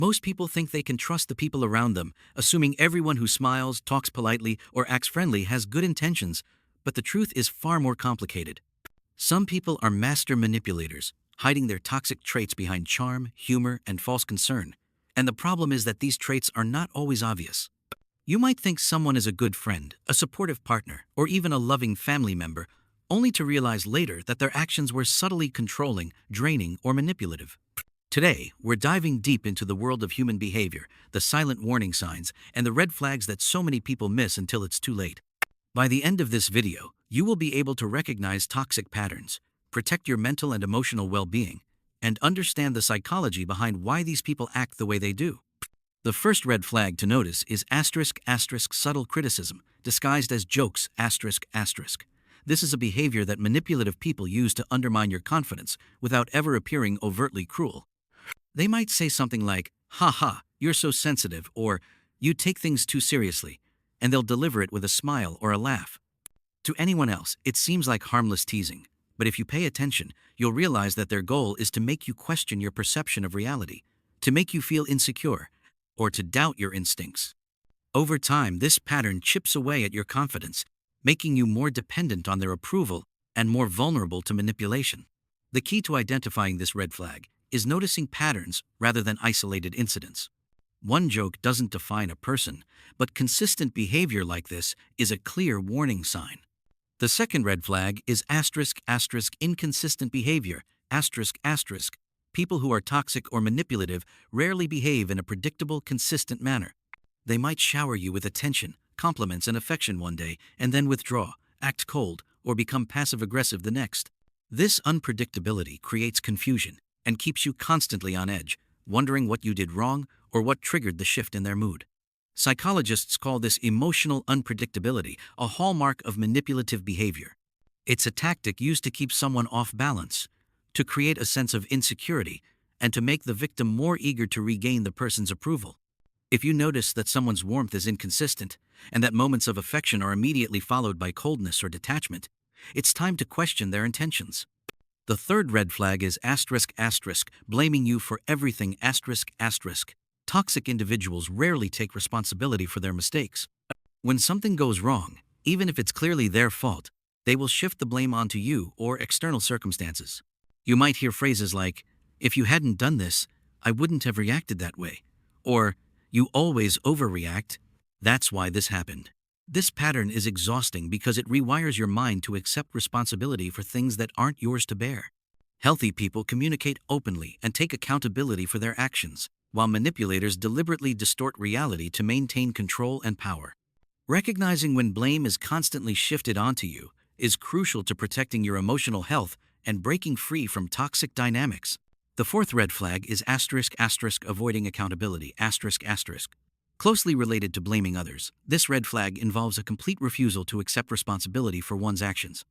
Most people think they can trust the people around them, assuming everyone who smiles, talks politely, or acts friendly has good intentions, but the truth is far more complicated. Some people are master manipulators, hiding their toxic traits behind charm, humor, and false concern. And the problem is that these traits are not always obvious. You might think someone is a good friend, a supportive partner, or even a loving family member, only to realize later that their actions were subtly controlling, draining, or manipulative. Today, we're diving deep into the world of human behavior, the silent warning signs, and the red flags that so many people miss until it's too late. By the end of this video, you will be able to recognize toxic patterns, protect your mental and emotional well-being, and understand the psychology behind why these people act the way they do. The first red flag to notice is *** subtle criticism, disguised as jokes ***. This is a behavior that manipulative people use to undermine your confidence without ever appearing overtly cruel. They might say something like, "Ha ha, you're so sensitive," or "You take things too seriously," and they'll deliver it with a smile or a laugh. To anyone else, it seems like harmless teasing, but if you pay attention, you'll realize that their goal is to make you question your perception of reality, to make you feel insecure, or to doubt your instincts. Over time, this pattern chips away at your confidence, making you more dependent on their approval and more vulnerable to manipulation. The key to identifying this red flag is noticing patterns rather than isolated incidents. One joke doesn't define a person, but consistent behavior like this is a clear warning sign. The second red flag is *** inconsistent behavior ***. People who are toxic or manipulative rarely behave in a predictable, consistent manner. They might shower you with attention, compliments, and affection one day, and then withdraw, act cold, or become passive-aggressive the next. This unpredictability creates confusion and keeps you constantly on edge, wondering what you did wrong or what triggered the shift in their mood. Psychologists call this emotional unpredictability a hallmark of manipulative behavior. It's a tactic used to keep someone off balance, to create a sense of insecurity, and to make the victim more eager to regain the person's approval. If you notice that someone's warmth is inconsistent, and that moments of affection are immediately followed by coldness or detachment, it's time to question their intentions. The third red flag is ***, blaming you for everything ***. Toxic individuals rarely take responsibility for their mistakes. When something goes wrong, even if it's clearly their fault, they will shift the blame onto you or external circumstances. You might hear phrases like, "If you hadn't done this, I wouldn't have reacted that way," or "You always overreact. That's why this happened." This pattern is exhausting because it rewires your mind to accept responsibility for things that aren't yours to bear. Healthy people communicate openly and take accountability for their actions, while manipulators deliberately distort reality to maintain control and power. Recognizing when blame is constantly shifted onto you is crucial to protecting your emotional health and breaking free from toxic dynamics. The fourth red flag is ***, avoiding accountability ***. Closely related to blaming others, this red flag involves a complete refusal to accept responsibility for one's actions.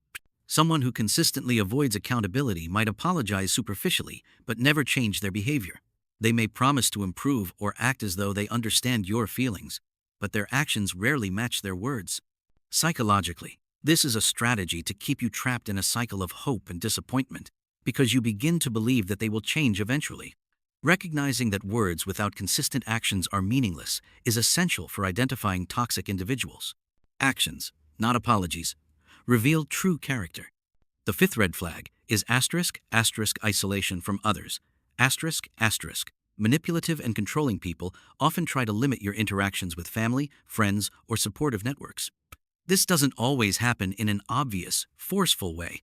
Someone who consistently avoids accountability might apologize superficially, but never change their behavior. They may promise to improve or act as though they understand your feelings, but their actions rarely match their words. Psychologically, this is a strategy to keep you trapped in a cycle of hope and disappointment, because you begin to believe that they will change eventually. Recognizing that words without consistent actions are meaningless is essential for identifying toxic individuals. Actions, not apologies, reveal true character. The fifth red flag is ***, isolation from others ***. Manipulative and controlling people often try to limit your interactions with family, friends, or supportive networks. This doesn't always happen in an obvious, forceful way.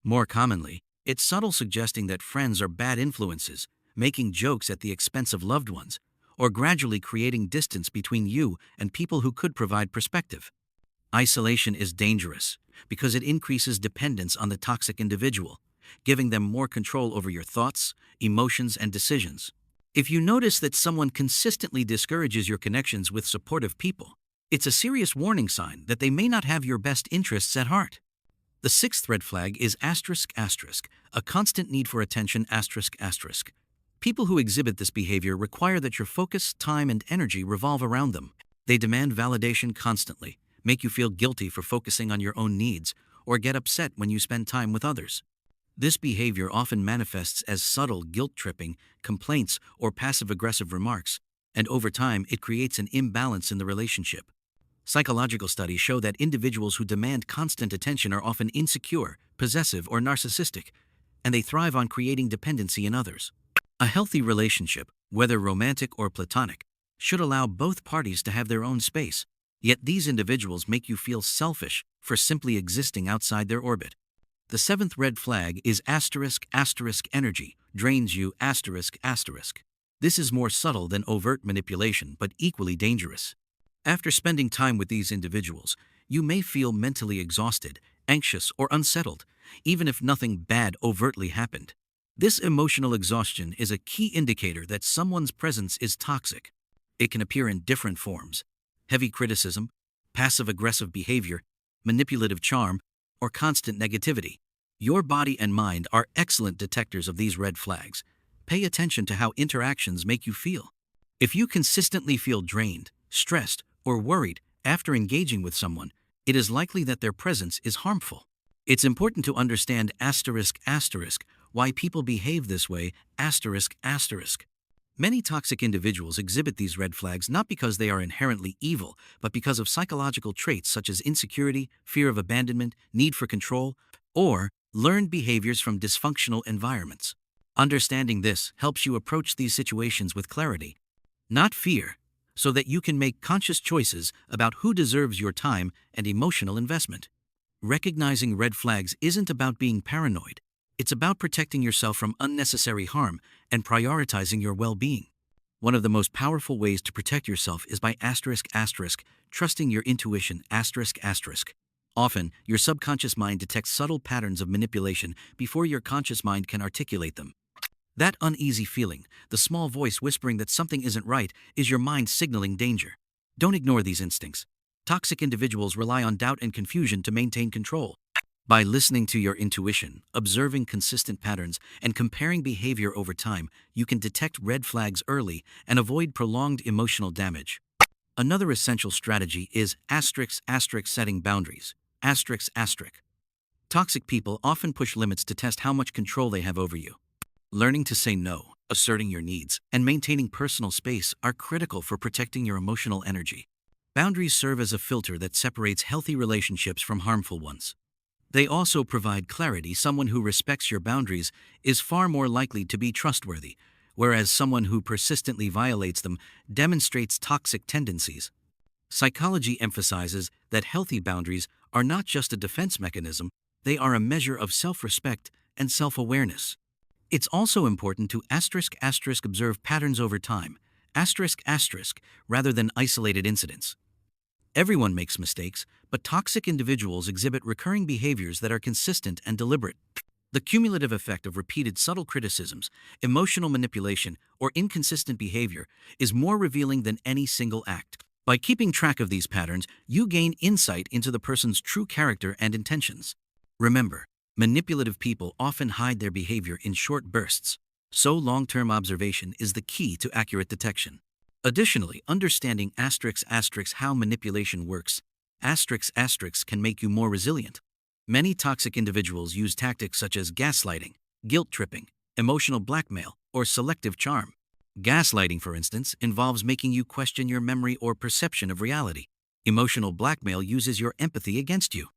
More commonly, it's subtle, suggesting that friends are bad influences, making jokes at the expense of loved ones, or gradually creating distance between you and people who could provide perspective. Isolation is dangerous because it increases dependence on the toxic individual, giving them more control over your thoughts, emotions, and decisions. If you notice that someone consistently discourages your connections with supportive people, it's a serious warning sign that they may not have your best interests at heart. The sixth red flag is ***, a constant need for attention ***. People who exhibit this behavior require that your focus, time, and energy revolve around them. They demand validation constantly, make you feel guilty for focusing on your own needs, or get upset when you spend time with others. This behavior often manifests as subtle guilt tripping, complaints, or passive aggressive remarks, and over time it creates an imbalance in the relationship. Psychological studies show that individuals who demand constant attention are often insecure, possessive, or narcissistic, and they thrive on creating dependency in others. A healthy relationship, whether romantic or platonic, should allow both parties to have their own space. Yet these individuals make you feel selfish for simply existing outside their orbit. The seventh red flag is energy, drains you. This is more subtle than overt manipulation, but equally dangerous. After spending time with these individuals, you may feel mentally exhausted, anxious, or unsettled, even if nothing bad overtly happened. This emotional exhaustion is a key indicator that someone's presence is toxic. It can appear in different forms: heavy criticism, passive-aggressive behavior, manipulative charm, or constant negativity. Your body and mind are excellent detectors of these red flags. Pay attention to how interactions make you feel. If you consistently feel drained, stressed, or worried after engaging with someone, it is likely that their presence is harmful. It's important to understand why people behave this way. Many toxic individuals exhibit these red flags not because they are inherently evil, but because of psychological traits such as insecurity, fear of abandonment, need for control, or learned behaviors from dysfunctional environments. Understanding this helps you approach these situations with clarity, not fear, so that you can make conscious choices about who deserves your time and emotional investment. Recognizing red flags isn't about being paranoid. It's about protecting yourself from unnecessary harm and prioritizing your well-being. One of the most powerful ways to protect yourself is by trusting your intuition. Often, your subconscious mind detects subtle patterns of manipulation before your conscious mind can articulate them. That uneasy feeling, the small voice whispering that something isn't right, is your mind signaling danger. Don't ignore these instincts. Toxic individuals rely on doubt and confusion to maintain control. By listening to your intuition, observing consistent patterns, and comparing behavior over time, you can detect red flags early and avoid prolonged emotional damage. Another essential strategy is setting boundaries. Toxic people often push limits to test how much control they have over you. Learning to say no, asserting your needs, and maintaining personal space are critical for protecting your emotional energy. Boundaries serve as a filter that separates healthy relationships from harmful ones. They also provide clarity. Someone who respects your boundaries is far more likely to be trustworthy, whereas someone who persistently violates them demonstrates toxic tendencies. Psychology emphasizes that healthy boundaries are not just a defense mechanism, they are a measure of self-respect and self-awareness. It's also important to observe patterns over time, rather than isolated incidents. Everyone makes mistakes, but toxic individuals exhibit recurring behaviors that are consistent and deliberate. The cumulative effect of repeated subtle criticisms, emotional manipulation, or inconsistent behavior is more revealing than any single act. By keeping track of these patterns, you gain insight into the person's true character and intentions. Remember, manipulative people often hide their behavior in short bursts, so long-term observation is the key to accurate detection. Additionally, understanding how manipulation works can make you more resilient. Many toxic individuals use tactics such as gaslighting, guilt tripping, emotional blackmail, or selective charm. Gaslighting, for instance, involves making you question your memory or perception of reality. Emotional blackmail uses your empathy against you.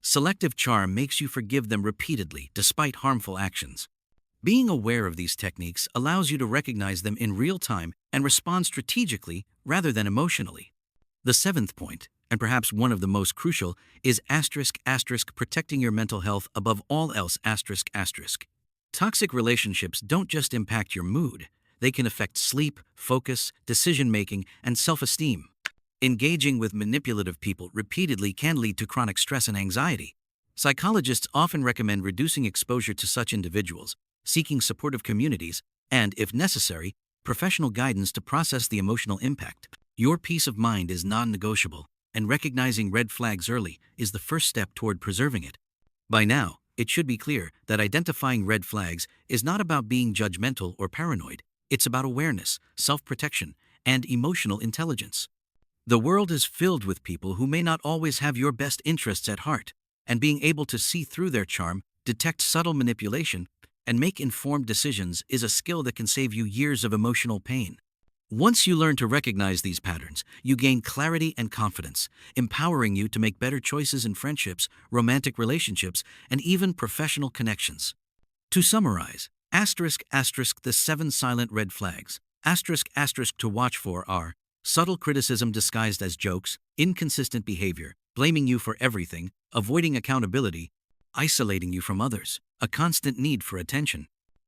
Selective charm makes you forgive them repeatedly despite harmful actions. Being aware of these techniques allows you to recognize them in real time and respond strategically rather than emotionally. The seventh point, and perhaps one of the most crucial, is protecting your mental health above all else. Toxic relationships don't just impact your mood, they can affect sleep, focus, decision-making, and self-esteem. Engaging with manipulative people repeatedly can lead to chronic stress and anxiety. Psychologists often recommend reducing exposure to such individuals, seeking supportive communities, and, if necessary, professional guidance to process the emotional impact. Your peace of mind is non-negotiable, and recognizing red flags early is the first step toward preserving it. By now, it should be clear that identifying red flags is not about being judgmental or paranoid. It's about awareness, self-protection, and emotional intelligence. The world is filled with people who may not always have your best interests at heart, and being able to see through their charm detect subtle manipulation, and make informed decisions is a skill that can save you years of emotional pain. Once you learn to recognize these patterns, you gain clarity and confidence, empowering you to make better choices in friendships, romantic relationships, and even professional connections. To summarize, the 7 silent red flags. To watch for are subtle criticism disguised as jokes, inconsistent behavior, blaming you for everything, avoiding accountability, isolating you from others, a constant need for attention,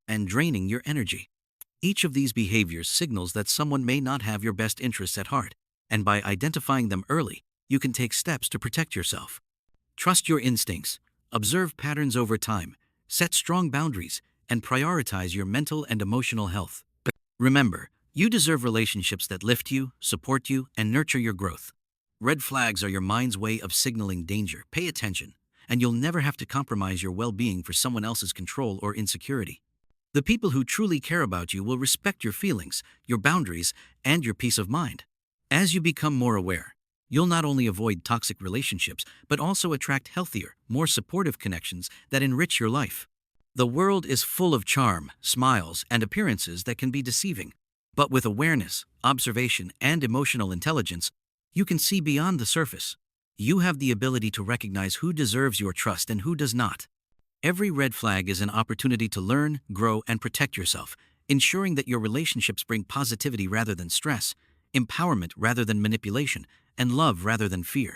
and draining your energy. Each of these behaviors signals that someone may not have your best interests at heart, and by identifying them early, you can take steps to protect yourself. Trust your instincts, observe patterns over time, set strong boundaries, and prioritize your mental and emotional health. Remember, you deserve relationships that lift you, support you, and nurture your growth. Red flags are your mind's way of signaling danger. Pay attention, and you'll never have to compromise your well-being for someone else's control or insecurity. The people who truly care about you will respect your feelings, your boundaries, and your peace of mind. As you become more aware, you'll not only avoid toxic relationships, but also attract healthier, more supportive connections that enrich your life. The world is full of charm, smiles, and appearances that can be deceiving. But with awareness, observation, and emotional intelligence, you can see beyond the surface. You have the ability to recognize who deserves your trust and who does not. Every red flag is an opportunity to learn, grow, and protect yourself, ensuring that your relationships bring positivity rather than stress, empowerment rather than manipulation, and love rather than fear.